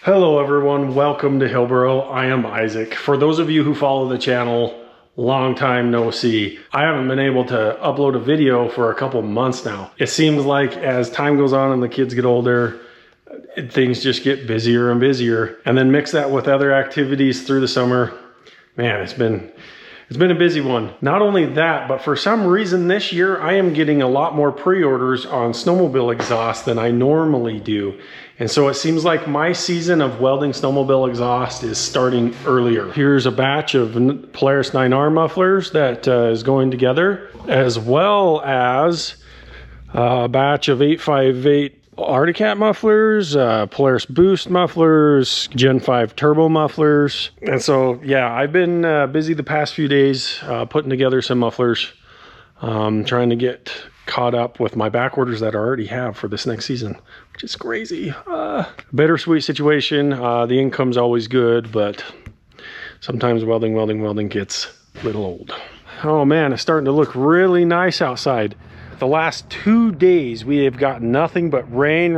Hello everyone, welcome to HillBro. I am Isaac. For those of you who follow the channel, long time no see. I haven't been able to upload a video for a couple months now. It seems like as time goes on and the kids get older, things just get busier and busier. And then mix that with other activities through the summer. Man, it's been a busy one. Not only that, but for some reason this year, I am getting a lot more pre-orders on snowmobile exhaust than I normally do. And so it seems like my season of welding snowmobile exhaust is starting earlier. Here's a batch of Polaris 9R mufflers that is going together, as well as a batch of 858 Arctic Cat mufflers, Polaris Boost mufflers, Gen 5 turbo mufflers. And so, yeah, I've been busy the past few days putting together some mufflers, trying to get caught up with my back orders that I already have for this next season, which is crazy. Bittersweet situation. The income's always good, but sometimes welding gets a little old. Oh man, it's starting to look really nice outside. The last 2 days we have got nothing but rain.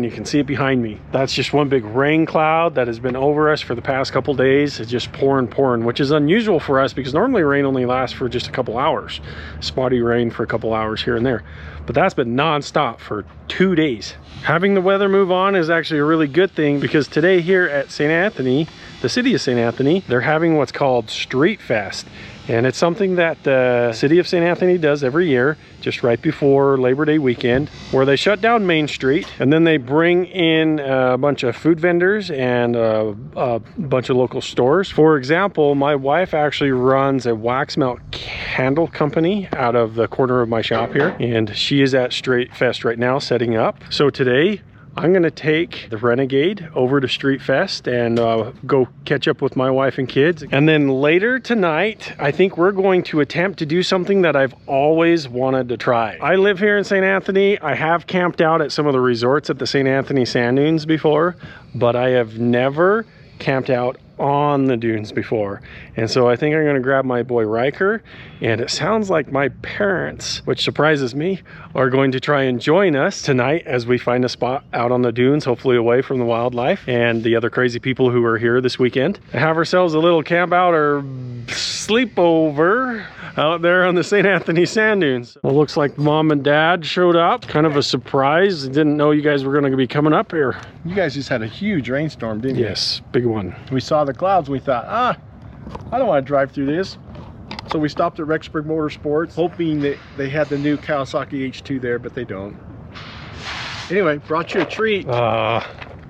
You can see it behind me. That's just one big rain cloud that has been over us for the past couple days. It's just pouring, which is unusual for us because normally rain only lasts for just a couple hours. Spotty rain for a couple hours here and there. But that's been non-stop for 2 days. Having the weather move on is actually a really good thing because today here at St. Anthony, the city of St. Anthony, they're having what's called Street Fest. And it's something that the city of St. Anthony does every year, just right before Labor Day weekend, where they shut down Main Street and then they bring in a bunch of food vendors and a bunch of local stores. For example, my wife actually runs a wax melt candle company out of the corner of my shop here, and she is at Street Fest right now setting up. So today, I'm gonna take the Renegade over to Street Fest and go catch up with my wife and kids. And then later tonight, I think we're going to attempt to do something that I've always wanted to try. I live here in St. Anthony. I have camped out at some of the resorts at the St. Anthony Sand Dunes before, but I have never camped out on the dunes before. And so I think I'm going to grab my boy Riker, and it sounds like my parents, which surprises me, are going to try and join us tonight as we find a spot out on the dunes, hopefully away from the wildlife and the other crazy people who are here this weekend. Have ourselves a little camp out or sleepover out there on the St. Anthony Sand Dunes. Well, looks like Mom and Dad showed up. Kind of a surprise. Didn't know you guys were going to be coming up here. You guys just had a huge rainstorm, didn't you? Yes, big one. We saw the clouds. We thought, I don't want to drive through this. So we stopped at Rexburg Motorsports, hoping that they had the new Kawasaki H2 there, but they don't. Anyway, brought you a treat.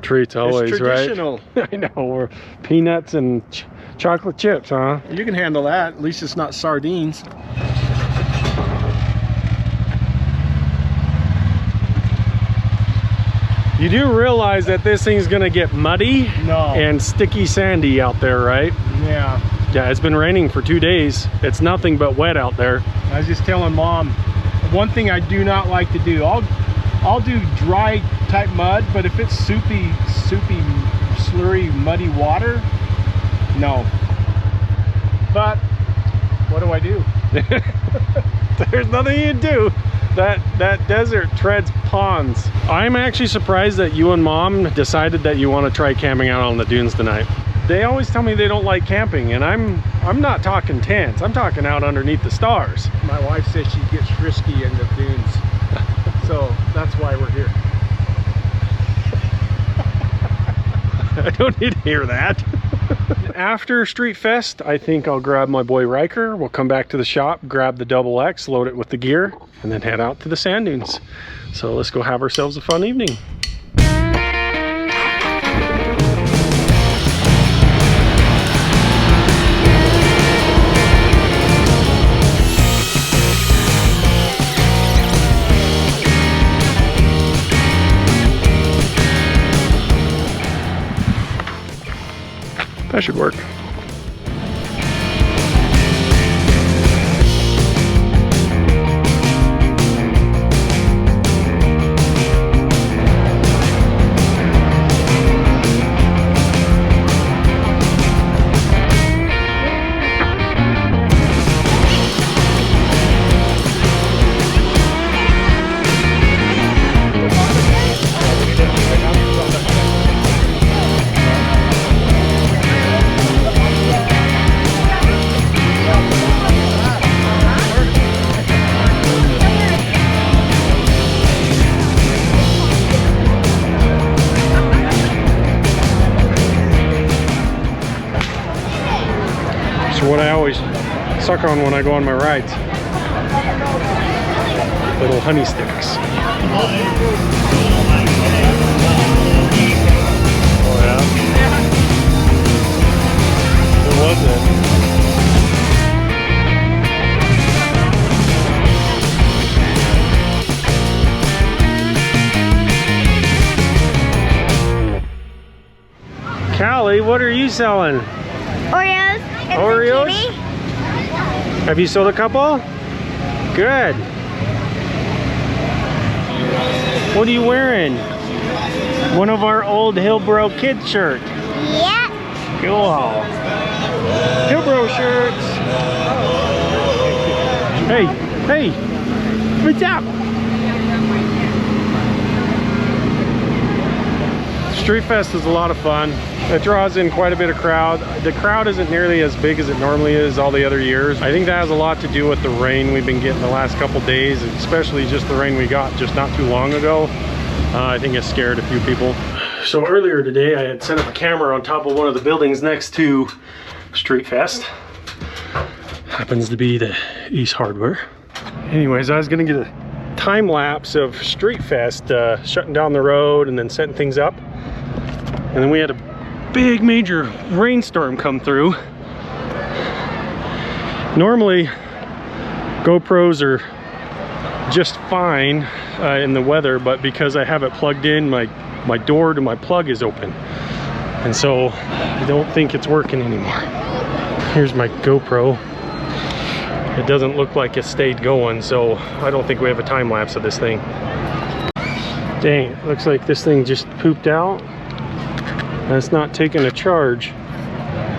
Treats always, it's traditional. Right? I know. We're peanuts and chocolate chips, huh? You can handle that. At least it's not sardines. You do realize that this thing's gonna get muddy and sticky sandy out there, right? Yeah. Yeah, it's been raining for 2 days. It's nothing but wet out there. I was just telling Mom, one thing I do not like to do, I'll do dry type mud, but if it's soupy, slurry, muddy water, no. But what do I do? There's nothing you can do. That desert treads ponds. I'm actually surprised that you and Mom decided that you want to try camping out on the dunes tonight. They always tell me they don't like camping, and I'm not talking tents. I'm talking out underneath the stars. My wife says she gets frisky in the dunes, so that's why we're here. I don't need to hear that. After Street Fest, I think I'll grab my boy Riker. We'll come back to the shop, grab the Double X, load it with the gear, and then head out to the sand dunes. So let's go have ourselves a fun evening. That should work. What I always suck on when I go on my rides. Little honey sticks. Oh yeah? What was it? Callie, what are you selling? Oreos. And Oreos? zucchini. Have you sold a couple? Good. What are you wearing? One of our old HillBro kid shirt. Yeah. Cool. HillBro shirts. Hey, hey, what's up? Street Fest is a lot of fun. It draws in quite a bit of crowd. The crowd isn't nearly as big as it normally is all the other years. I think that has a lot to do with the rain we've been getting the last couple days, especially just the rain we got just not too long ago. I think it scared a few people. So earlier today, I had set up a camera on top of one of the buildings next to Street Fest. Happens to be the East Hardware. Anyways, I was gonna get a time lapse of Street Fest shutting down the road and then setting things up. And then we had a big major rainstorm come through. Normally GoPros are just fine in the weather, but because I have it plugged in, my door to my plug is open, and so I don't think it's working anymore. Here's my GoPro. It doesn't look like it stayed going, so I don't think we have a time lapse of this thing. Dang, it looks like this thing just pooped out. It's not taking a charge.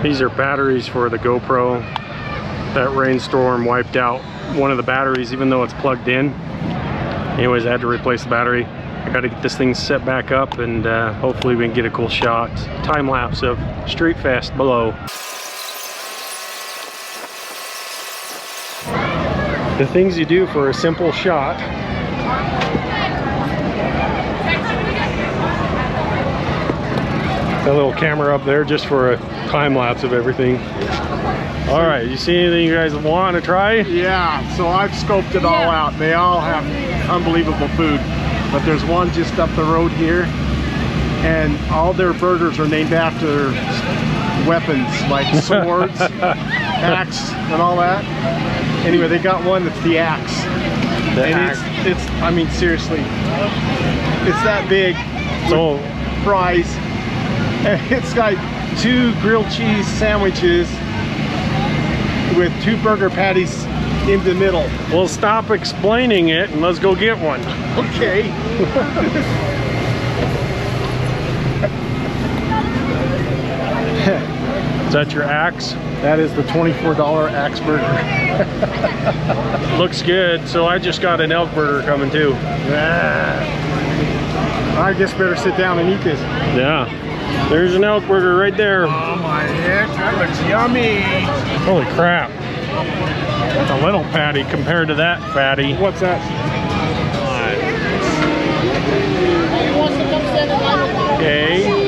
These are batteries for the GoPro. That rainstorm wiped out one of the batteries, even though it's plugged in. Anyways, I had to replace the battery. I gotta get this thing set back up, and hopefully we can get a cool shot, time lapse of Street Fest below. The things you do for a simple shot. That little camera up there just for a time lapse of everything. All right, you see anything you guys want to try? Yeah, so I've scoped it all out. They all have unbelievable food, but there's one just up the road here, and all their burgers are named after weapons like swords, axe, and all that. Anyway, they got one that's the axe. It's I mean, seriously, it's that big. So fries. And it's got 2 grilled cheese sandwiches with 2 burger patties in the middle. we'll stop explaining it and let's go get one. Okay. Is that your axe? That is the $24 axe burger. Looks good. So I just got an elk burger coming too. I guess better sit down and eat this. Yeah. There's an elk burger right there. Oh my heck, that looks yummy. Holy crap. That's a little patty compared to that fatty. What's that? Okay.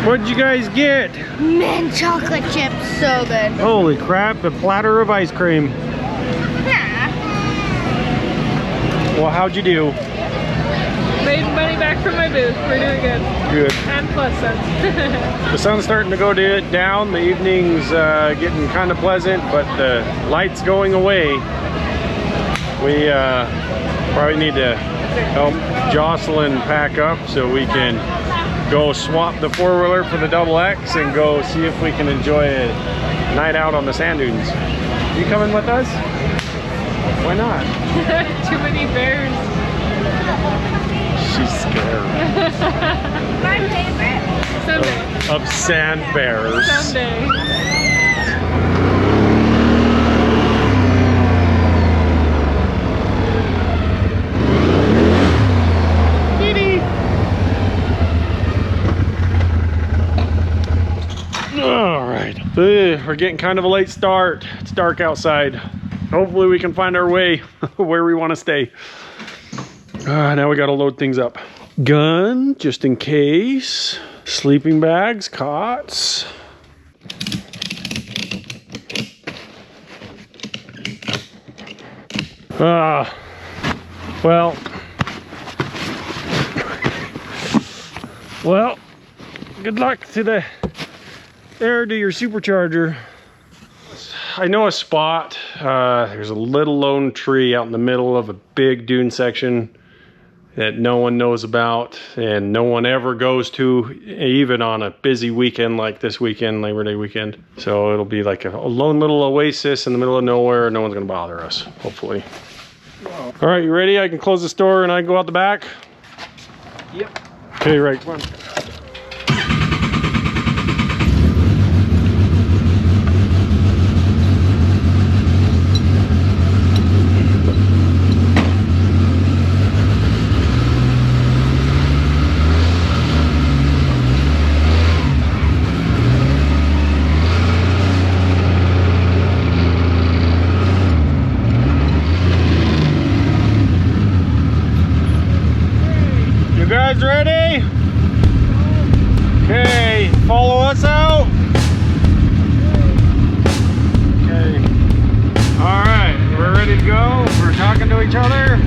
What'd you guys get? Mint chocolate chips, so good. Holy crap, a platter of ice cream. Yeah. Well, how'd you do? Made money back from my booth. We're doing good. Good. And plus cents. The sun's starting to go down. The evening's getting kind of pleasant, but the light's going away. We probably need to help Jocelyn pack up so we can go swap the 4-wheeler for the Double X and go see if we can enjoy a night out on the sand dunes. You coming with us? Why not? Too many bears. She's scared. My favorite. Someday. Of sand bears. Someday. All right, we're getting kind of a late start. It's dark outside. Hopefully we can find our way where we want to stay. Now we got to load things up. Gun, just in case. Sleeping bags, cots. Well, good luck to the air to your supercharger. I know a spot. There's a little lone tree out in the middle of a big dune section that no one knows about and no one ever goes to, even on a busy weekend like this weekend, Labor Day weekend. So it'll be like a lone little oasis in the middle of nowhere. No one's gonna bother us, hopefully. Whoa. All right, you ready? I can close the store and I can go out the back? Yep. Okay, right, come on. Guys ready? Okay, follow us out. Okay. All right, we're ready to go. We're talking to each other.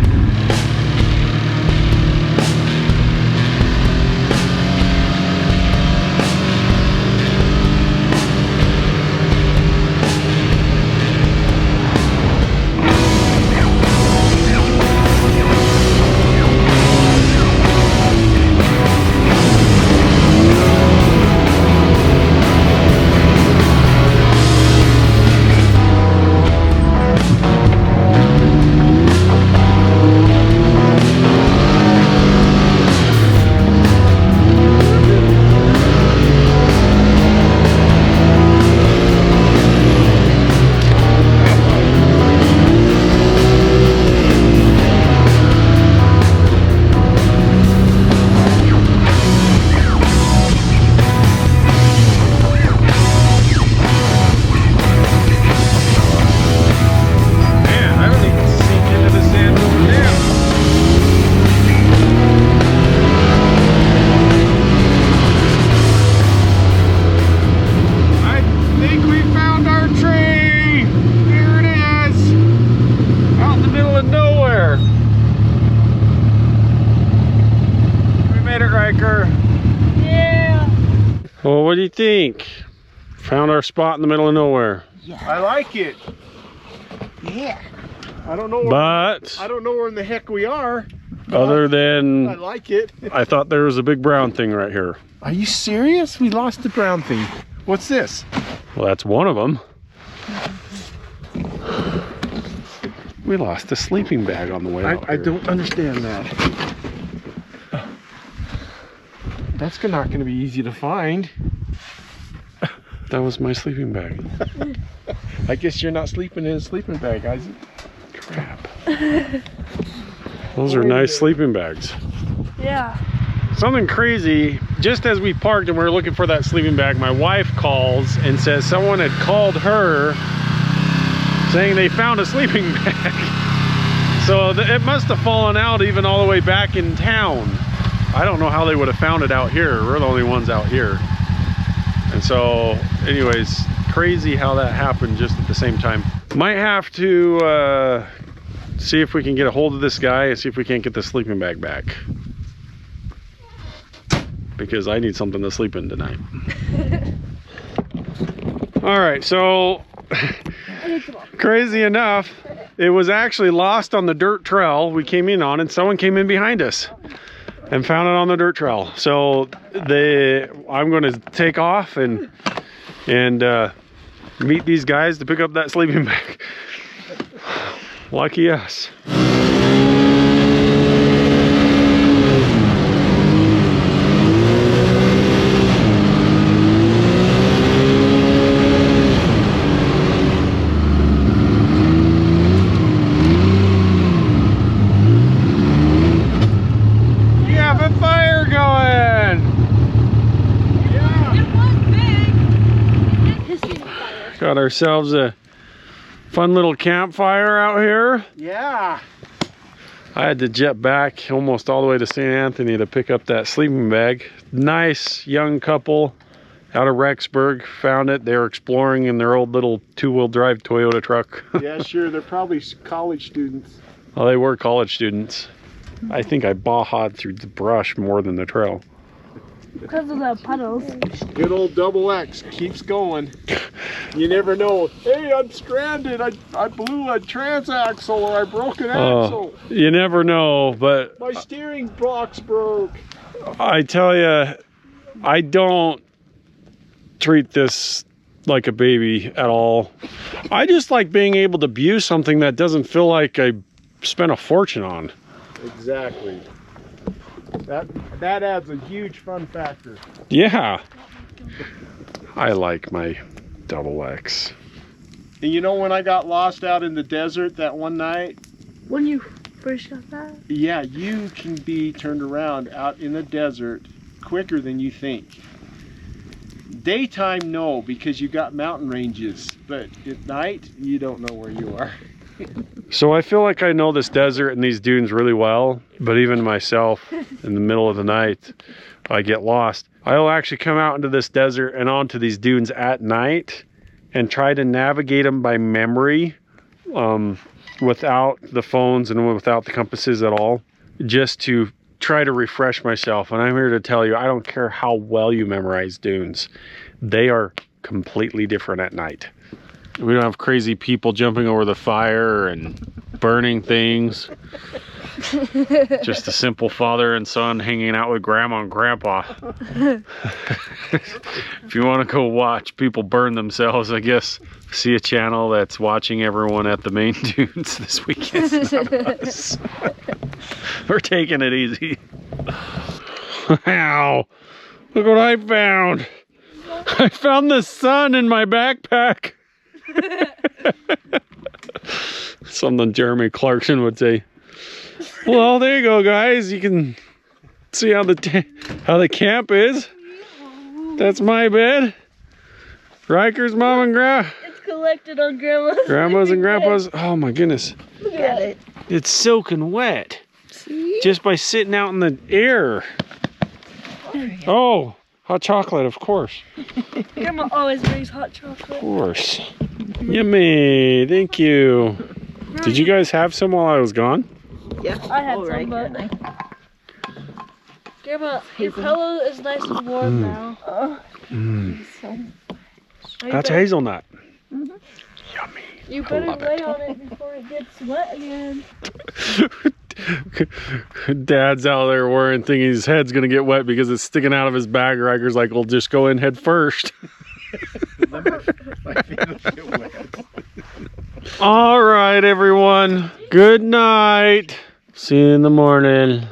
Yeah. Well, what do you think? Found our spot in the middle of nowhere. Yeah. I like it. Yeah. I don't know where, but I don't know where in the heck we are. Other than I like it. I thought there was a big brown thing right here. Are you serious? We lost the brown thing. What's this? Well, that's one of them. We lost a sleeping bag on the way out I here. don't understand that. That's not going to be easy to find. That was my sleeping bag. I guess you're not sleeping in a sleeping bag, Isaac. Crap. Those are nice sleeping bags. Yeah. Something crazy, just as we parked and we were looking for that sleeping bag, my wife calls and says someone had called her saying they found a sleeping bag. So it must have fallen out even all the way back in town. I don't know how they would have found it out here. We're the only ones out here. And so anyways, crazy how that happened just at the same time. Might have to see if we can get a hold of this guy and see if we can't get the sleeping bag back. Because I need something to sleep in tonight. All right, so crazy enough, it was actually lost on the dirt trail we came in on, and someone came in behind us and found it on the dirt trail. So I'm going to take off and meet these guys to pick up that sleeping bag. Lucky us. Got ourselves a fun little campfire out here. Yeah. I had to jet back almost all the way to St. Anthony to pick up that sleeping bag. Nice young couple out of Rexburg, found it. They were exploring in their old little two-wheel drive Toyota truck. Yeah, sure. They're probably college students. Well, they were college students. I think I bawhawed through the brush more than the trail. Because of the puddles. Good old double X keeps going. You never know. Hey, I'm stranded. I blew a transaxle or I broke an axle. You never know, but My steering box broke. I tell you, I don't treat this like a baby at all. I just like being able to view something that doesn't feel like I spent a fortune on. Exactly. That adds a huge fun factor. Yeah. I like my double X. And you know when I got lost out in the desert that one night? When you first got that? Yeah, you can be turned around out in the desert quicker than you think. Daytime, no, because you got mountain ranges. But at night, you don't know where you are. So I feel like I know this desert and these dunes really well, but even myself in the middle of the night, I get lost. I'll actually come out into this desert and onto these dunes at night and try to navigate them by memory, without the phones and without the compasses at all, just to try to refresh myself. And I'm here to tell you, I don't care how well you memorize dunes. They are completely different at night. We don't have crazy people jumping over the fire and burning things. Just a simple father and son hanging out with grandma and grandpa. If you want to go watch people burn themselves, I guess see a channel that's watching everyone at the main dunes this weekend. It's not us. We're taking it easy. Wow, look what I found. I found the sun in my backpack. Something Jeremy Clarkson would say. Well, there you go, guys. You can see how the camp is. That's my bed. Riker's mom and It's collected on grandma's and grandpa's. Oh my goodness. Look at it. It's soaking wet. See? Just by sitting out in the air. Oh, hot chocolate, of course. Grandma always brings hot chocolate. Of course. Yummy. Thank you. Did you guys have some while I was gone? Yeah, I had some, but... Grandma, your pillow is nice and warm now. That's hazelnut. Mm-hmm. Yummy. You better lay on it before it gets wet again. Dad's out there worrying, thinking his head's gonna get wet because it's sticking out of his bag. Riker's like, well, just go in head first. All right, everyone. Good night. See you in the morning.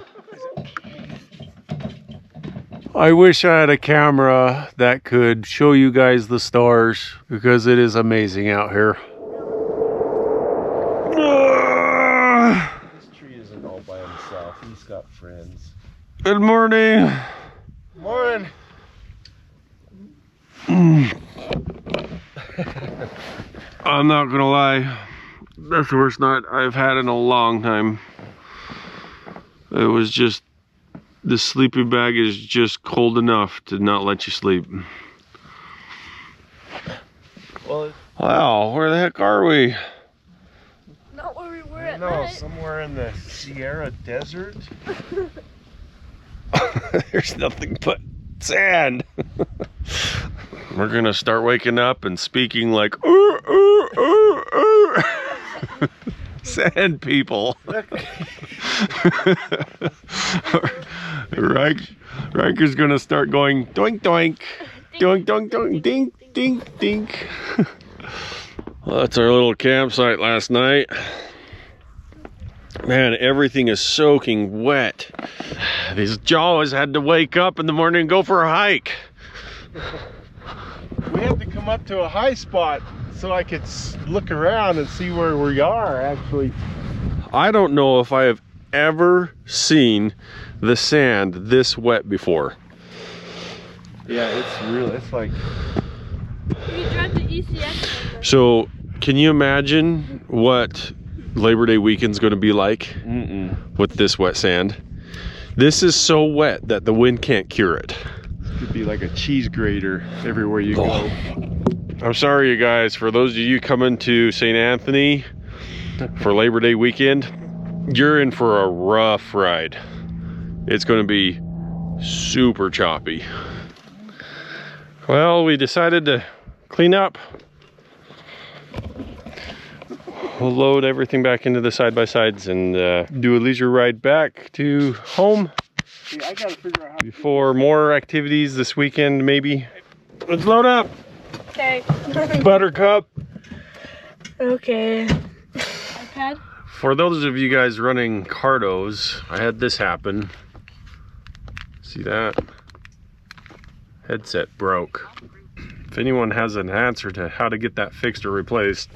I wish I had a camera that could show you guys the stars because it is amazing out here. This tree isn't all by himself. He's got friends. Good morning. Morning. I'm not gonna lie, that's the worst night I've had in a long time. It was just, the sleeping bag is just cold enough to not let you sleep. Well, Wow, where the heck are we? Not where we were at no, night. somewhere in the Sierra Desert. There's nothing but sand. We're gonna start waking up and speaking like sand people. Riker's gonna start going doink doink, doink doink doink, dink dink dink. Well, that's our little campsite last night. Man, everything is soaking wet. These jaws had to wake up in the morning and go for a hike. We had to come up to a high spot so I could look around and see where we are, actually. I don't know if I have ever seen the sand this wet before. Yeah, it's real. It's like... We drive to ECX. So, can you imagine what Labor Day weekend's going to be like with this wet sand? This is so wet that the wind can't cure it. Could be like a cheese grater everywhere you go. I'm sorry, you guys, for those of you coming to St. Anthony for Labor Day weekend, you're in for a rough ride. It's going to be super choppy. Well, we decided to clean up. We'll load everything back into the side-by-sides and do a leisure ride back to home. See, I gotta figure out how Before more activities this weekend, maybe. Let's load up. Okay. Buttercup. Okay. iPad? For those of you guys running Cardos, I had this happen. See that? Headset broke. If anyone has an answer to how to get that fixed or replaced,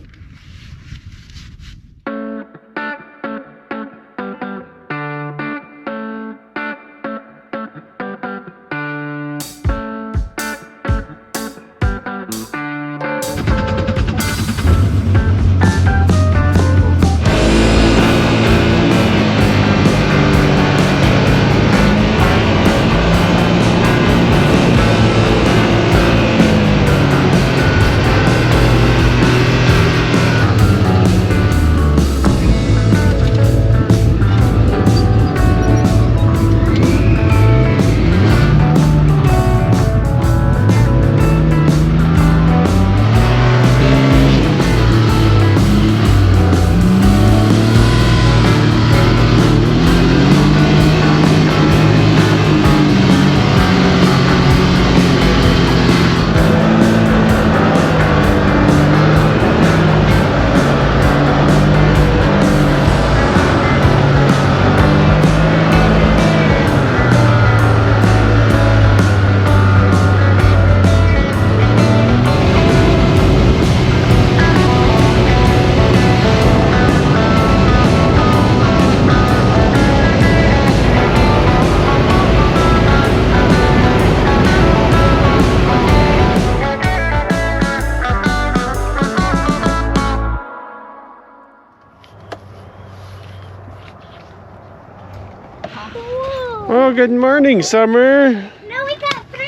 oh, good morning, Summer. No, we got 3.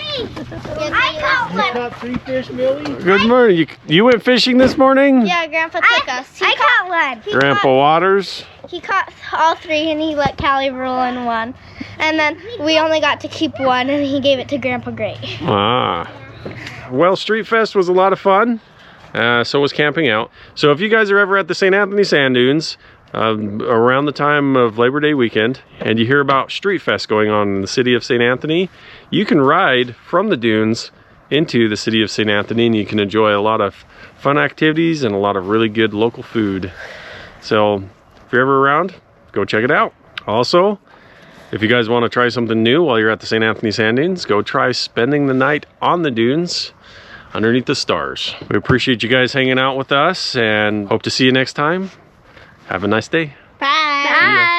I caught you one. caught 3 fish, Millie? Good morning. You went fishing this morning? Yeah, Grandpa took us. I caught one. Grandpa Waters? He caught all 3 and he let Callie roll in 1. And then we only got to keep 1 and he gave it to Grandpa Great. Ah. Well, Street Fest was a lot of fun. So was camping out. So if you guys are ever at the St. Anthony Sand Dunes, around the time of Labor Day weekend, and you hear about Street Fest going on in the city of St. Anthony, you can ride from the dunes into the city of St. Anthony, and you can enjoy a lot of fun activities and a lot of really good local food. So if you're ever around, go check it out. Also, if you guys want to try something new while you're at the St. Anthony Sand Dunes, go try spending the night on the dunes underneath the stars. We appreciate you guys hanging out with us and hope to see you next time. Have a nice day. Bye. Bye.